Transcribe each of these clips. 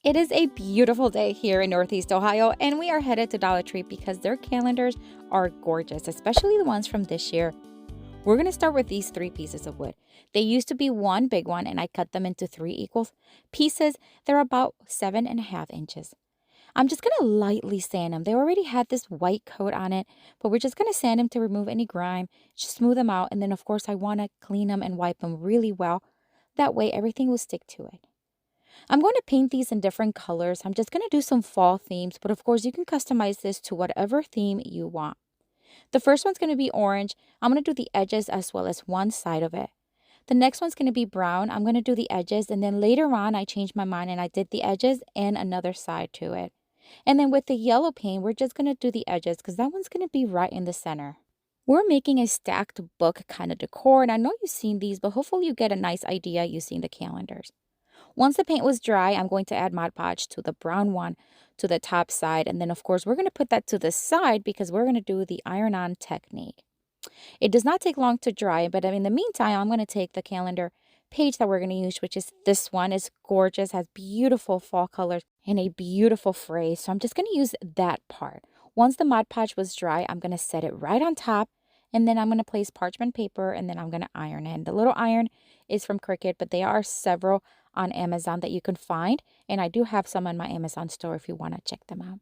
It is a beautiful day here in Northeast Ohio, and we are headed to Dollar Tree because their calendars are gorgeous, especially the ones from this year. We're going to start with these three pieces of wood. They used to be one big one, and I cut them into three equal pieces. They're about 7.5 inches. I'm just going to lightly sand them. They already had this white coat on it, but we're just going to sand them to remove any grime, just smooth them out, and then of course I want to clean them and wipe them really well. That way everything will stick to it. I'm going to paint these in different colors. I'm just going to do some fall themes, but of course you can customize this to whatever theme you want. The first one's going to be orange. I'm going to do the edges as well as one side of it. The next one's going to be brown. I'm going to do the edges, and then later on I changed my mind and I did the edges and another side to it. And then with the yellow paint, we're just going to do the edges because that one's going to be right in the center. We're making a stacked book kind of decor, and I know you've seen these, but hopefully you get a nice idea using the calendars. Once the paint was dry, I'm going to add Mod Podge to the brown one to the top side. And then, of course, we're going to put that to the side because we're going to do the iron-on technique. It does not take long to dry, but in the meantime, I'm going to take the calendar page that we're going to use, which is this one. It's gorgeous, has beautiful fall colors and a beautiful phrase. So I'm just going to use that part. Once the Mod Podge was dry, I'm going to set it right on top. And then I'm going to place parchment paper, and then I'm going to iron it. The little iron is from Cricut, but there are several on Amazon that you can find. And I do have some on my Amazon store if you want to check them out.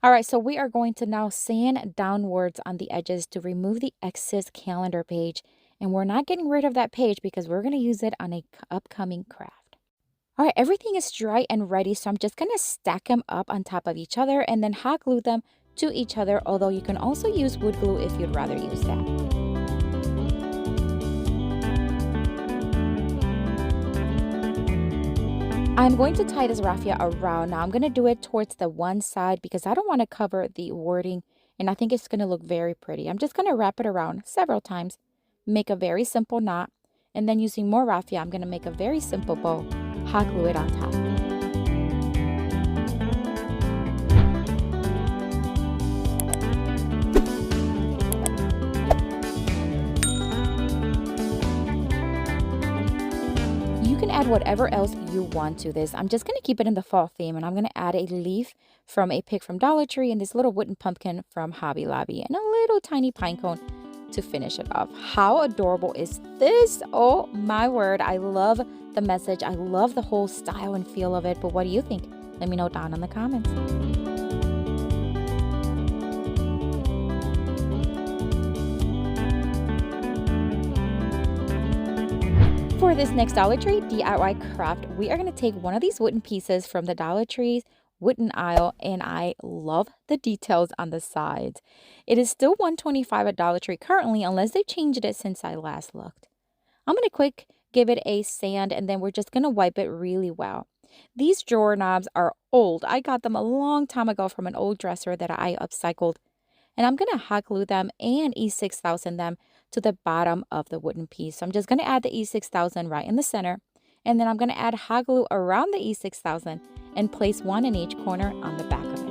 All right, so we are going to now sand downwards on the edges to remove the excess calendar page. And we're not getting rid of that page because we're going to use it on an upcoming craft. All right, everything is dry and ready. So I'm just going to stack them up on top of each other and then hot glue them to each other, although you can also use wood glue if you'd rather use that. I'm going to tie this raffia around. Now I'm going to do it towards the one side because I don't want to cover the wording, and I think it's going to look very pretty. I'm just going to wrap it around several times, make a very simple knot, and then using more raffia, I'm going to make a very simple bow, hot glue it on top. You can add whatever else you want to this. I'm just going to keep it in the fall theme, and I'm going to add a leaf from a pick from Dollar Tree and this little wooden pumpkin from Hobby Lobby and a little tiny pine cone to finish it off. How adorable is this? Oh my word. I love the message. I love the whole style and feel of it. But what do you think? Let me know down in the comments. For this next Dollar Tree DIY craft, we are going to take one of these wooden pieces from the Dollar Tree's wooden aisle, and I love the details on the sides. It is still $1.25 at Dollar Tree currently, unless they changed it since I last looked. I'm going to give it a sand, and then we're just going to wipe it really well. These drawer knobs are old. I got them a long time ago from an old dresser that I upcycled, and I'm going to hot glue them and E6000 them to the bottom of the wooden piece. So I'm just going to add the E6000 right in the center, and then I'm going to add hot glue around the E6000 and place one in each corner on the back of it.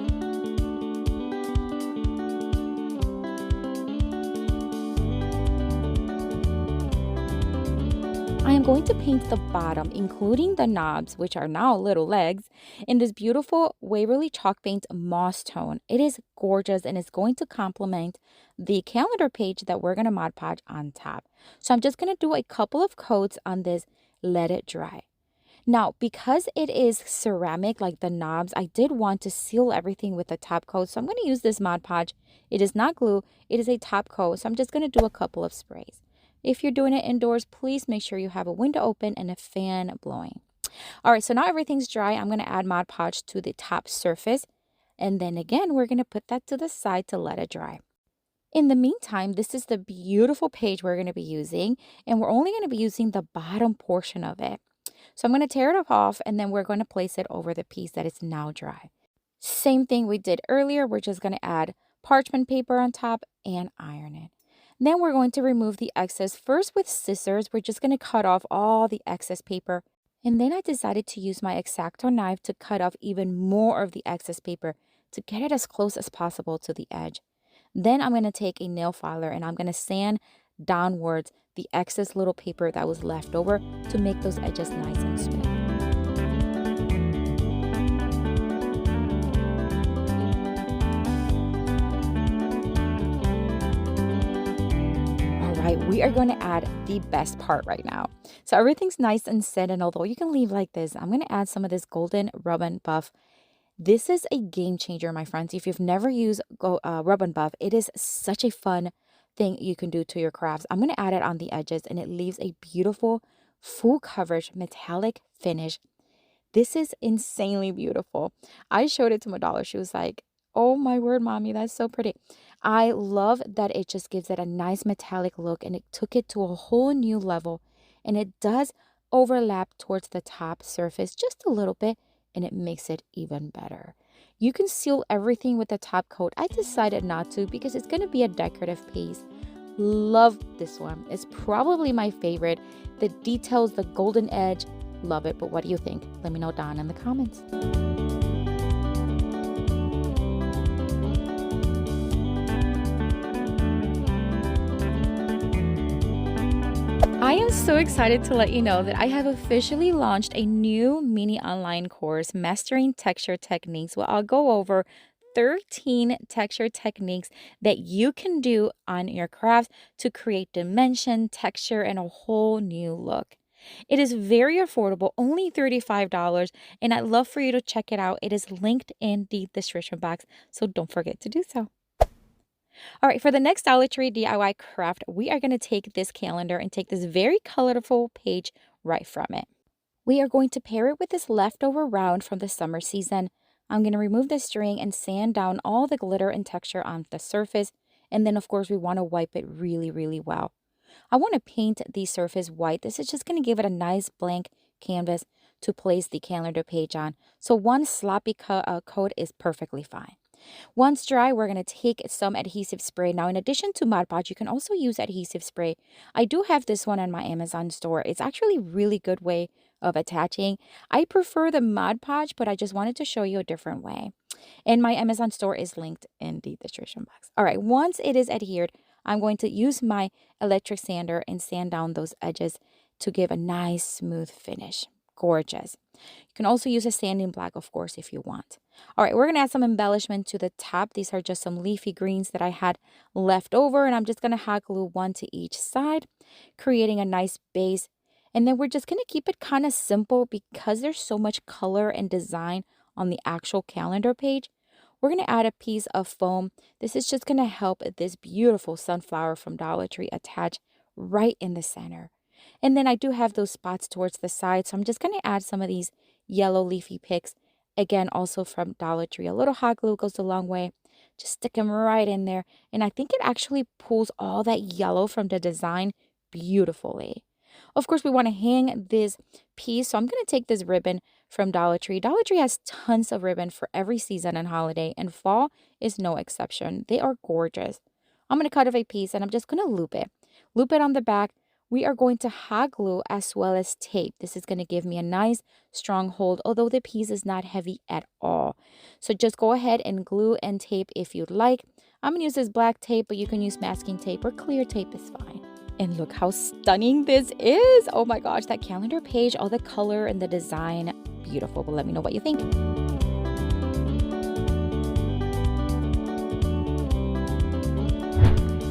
I am going to paint the bottom, including the knobs, which are now little legs, in this beautiful Waverly chalk paint moss tone. It is gorgeous and it's going to complement the calendar page that we're going to Mod Podge on top. So I'm just going to do a couple of coats on this, let it dry. Now, because it is ceramic like the knobs, I did want to seal everything with a top coat. So I'm going to use this Mod Podge. It is not glue, it is a top coat. So I'm just going to do a couple of sprays. If you're doing it indoors, please make sure you have a window open and a fan blowing. All right, so now everything's dry. I'm going to add Mod Podge to the top surface. And then again, we're going to put that to the side to let it dry. In the meantime, this is the beautiful page we're going to be using. And we're only going to be using the bottom portion of it. So I'm going to tear it off, and then we're going to place it over the piece that is now dry. Same thing we did earlier. We're just going to add parchment paper on top and iron it. Then we're going to remove the excess. First with scissors, we're just going to cut off all the excess paper. And then I decided to use my X-Acto knife to cut off even more of the excess paper to get it as close as possible to the edge. Then I'm going to take a nail filer and I'm going to sand downwards the excess little paper that was left over to make those edges nice and smooth. we are going to add the best part right now. So everything's nice and set, and although you can leave like this, I'm going to add some of this golden rub and buff. This is a game changer, my friends. If you've never used rub and buff, it is such a fun thing you can do to your crafts. I'm going to add it on the edges, and it leaves a beautiful full coverage metallic finish. This is insanely beautiful. I showed it to my daughter. She was like, oh my word, mommy, that's so pretty. I love that it just gives it a nice metallic look, and it took it to a whole new level. And it does overlap towards the top surface just a little bit, and it makes it even better. You can seal everything with the top coat. I decided not to because it's going to be a decorative piece. Love this one. It's probably my favorite. The details, the golden edge, love it. But what do you think? Let me know down in the comments. I am so excited to let you know that I have officially launched a new mini online course, Mastering Texture Techniques, where I'll go over 13 texture techniques that you can do on your crafts to create dimension, texture, and a whole new look. It is very affordable, only $35, and I'd love for you to check it out. It is linked in the description box, so don't forget to do so. All right, for the next Dollar Tree DIY craft, we are going to take this calendar and take this very colorful page right from it. We are going to pair it with this leftover round from the summer season. I'm going to remove the string and sand down all the glitter and texture on the surface. And then, of course, we want to wipe it really, really well. I want to paint the surface white. This is just going to give it a nice blank canvas to place the calendar page on. So one sloppy coat is perfectly fine. Once dry, we're going to take some adhesive spray. Now, in addition to Mod Podge, you can also use adhesive spray. I do have this one on my Amazon store. It's actually a really good way of attaching. I prefer the Mod Podge, but I just wanted to show you a different way. And my Amazon store is linked in the description box. All right, once it is adhered, I'm going to use my electric sander and sand down those edges to give a nice smooth finish. Gorgeous. You can also use a sanding block, of course, if you want. All right, we're going to add some embellishment to the top. These are just some leafy greens that I had left over, and I'm just going to hot glue one to each side, creating a nice base. And then we're just going to keep it kind of simple because there's so much color and design on the actual calendar page. We're going to add a piece of foam. This is just going to help this beautiful sunflower from Dollar Tree attach right in the center. And then I do have those spots towards the side, so I'm just going to add some of these yellow leafy picks. Again, also from Dollar Tree. A little hot glue goes a long way. Just stick them right in there. And I think it actually pulls all that yellow from the design beautifully. Of course, we want to hang this piece. So I'm going to take this ribbon from Dollar Tree. Dollar Tree has tons of ribbon for every season and holiday, and fall is no exception. They are gorgeous. I'm going to cut off a piece, and I'm just going to loop it. Loop it on the back. We are going to hot glue as well as tape. This is going to give me a nice strong hold, although the piece is not heavy at all. So just go ahead and glue and tape if you'd like. I'm going to use this black tape, but you can use masking tape or clear tape is fine. And look how stunning this is. Oh my gosh, that calendar page, all the color and the design, beautiful. But let me know what you think.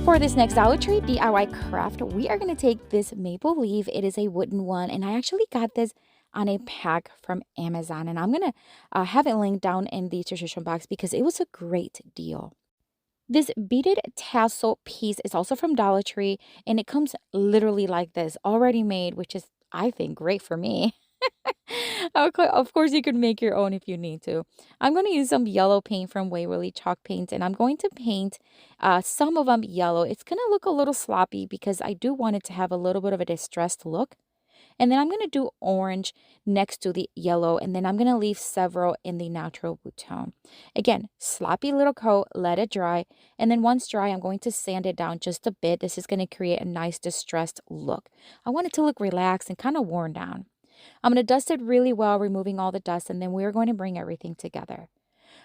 For this next Dollar Tree DIY craft, we are going to take this maple leaf. It is a wooden one, and I actually got this on a pack from Amazon, and I'm going to have it linked down in the description box because it was a great deal. This beaded tassel piece is also from Dollar Tree, and it comes literally like this, already made, which is, I think, great for me. Of course, you could make your own if you need to. I'm going to use some yellow paint from Waverly chalk paint, and I'm going to paint some of them yellow. It's going to look a little sloppy because I do want it to have a little bit of a distressed look. And then I'm going to do orange next to the yellow, and then I'm going to leave several in the natural wood tone. Again, sloppy little coat, let it dry, and then once dry, I'm going to sand it down just a bit. This is going to create a nice distressed look. I want it to look relaxed and kind of worn down. I'm going to dust it really well, removing all the dust, and then we're going to bring everything together.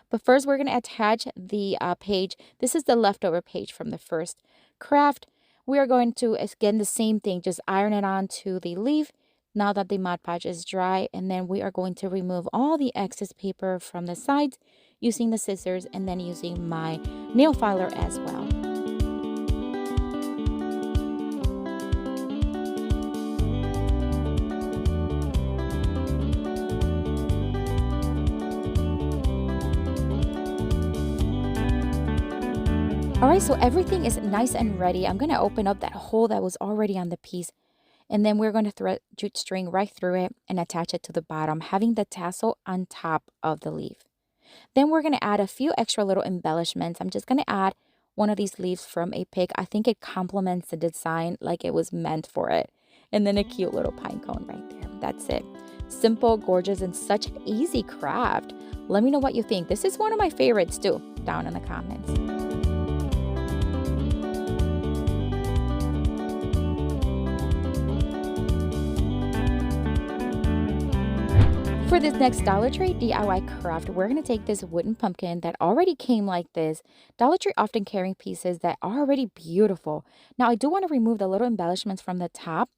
But first, we're going to attach the page. This is the leftover page from the first craft. We are going to, again, the same thing, just iron it onto the leaf now that the Mod Podge is dry. And then we are going to remove all the excess paper from the sides using the scissors and then using my nail filer as well. All right, so everything is nice and ready. I'm going to open up that hole that was already on the piece, and then we're going to thread jute string right through it and attach it to the bottom, having the tassel on top of the leaf. Then we're going to add a few extra little embellishments. I'm just going to add one of these leaves from a pig. I think it complements the design like it was meant for it. And then a cute little pine cone right there. That's it. Simple, gorgeous, and such an easy craft. Let me know what you think. This is one of my favorites too, down in the comments. For this next Dollar Tree DIY craft, we're going to take this wooden pumpkin that already came like this. Dollar Tree often carrying pieces that are already beautiful. Now, I do want to remove the little embellishments from the top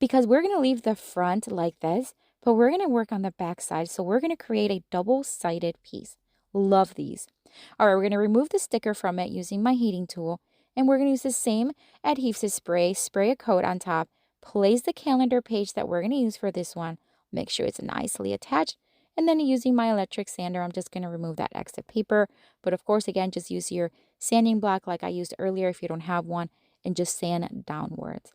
because we're going to leave the front like this, but we're going to work on the back side. So we're going to create a double-sided piece. Love these. All right, we're going to remove the sticker from it using my heating tool, and we're going to use the same adhesive spray a coat on top, place the calendar page that we're going to use for this one. Make sure it's nicely attached. And then using my electric sander, I'm just going to remove that extra paper. But of course, again, just use your sanding block like I used earlier if you don't have one, and just sand downwards.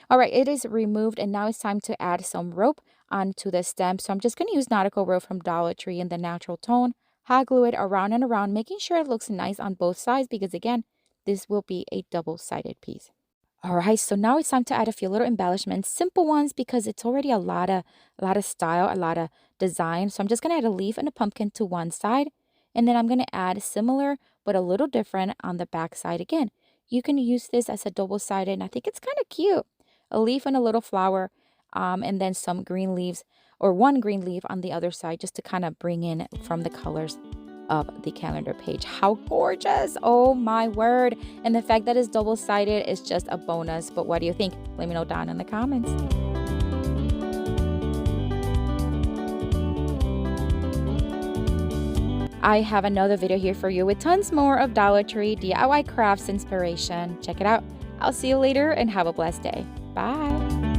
All right, it is removed, and now it's time to add some rope onto the stem. So I'm just going to use nautical rope from Dollar Tree in the natural tone. Hot glue it around and around, making sure it looks nice on both sides because, again, this will be a double-sided piece. All right, so now it's time to add a few little embellishments, simple ones because it's already a lot of style, a lot of design. So I'm just going to add a leaf and a pumpkin to one side, and then I'm going to add similar but a little different on the back side. Again, you can use this as a double-sided, and I think it's kind of cute. A leaf and a little flower, and then some green leaves or one green leaf on the other side just to kind of bring in from the colors of the calendar page. How gorgeous! Oh my word! And the fact that it's double-sided is just a bonus. But what do you think? Let me know down in the comments. I have another video here for you with tons more of Dollar Tree DIY crafts inspiration. Check it out. I'll see you later and have a blessed day. Bye!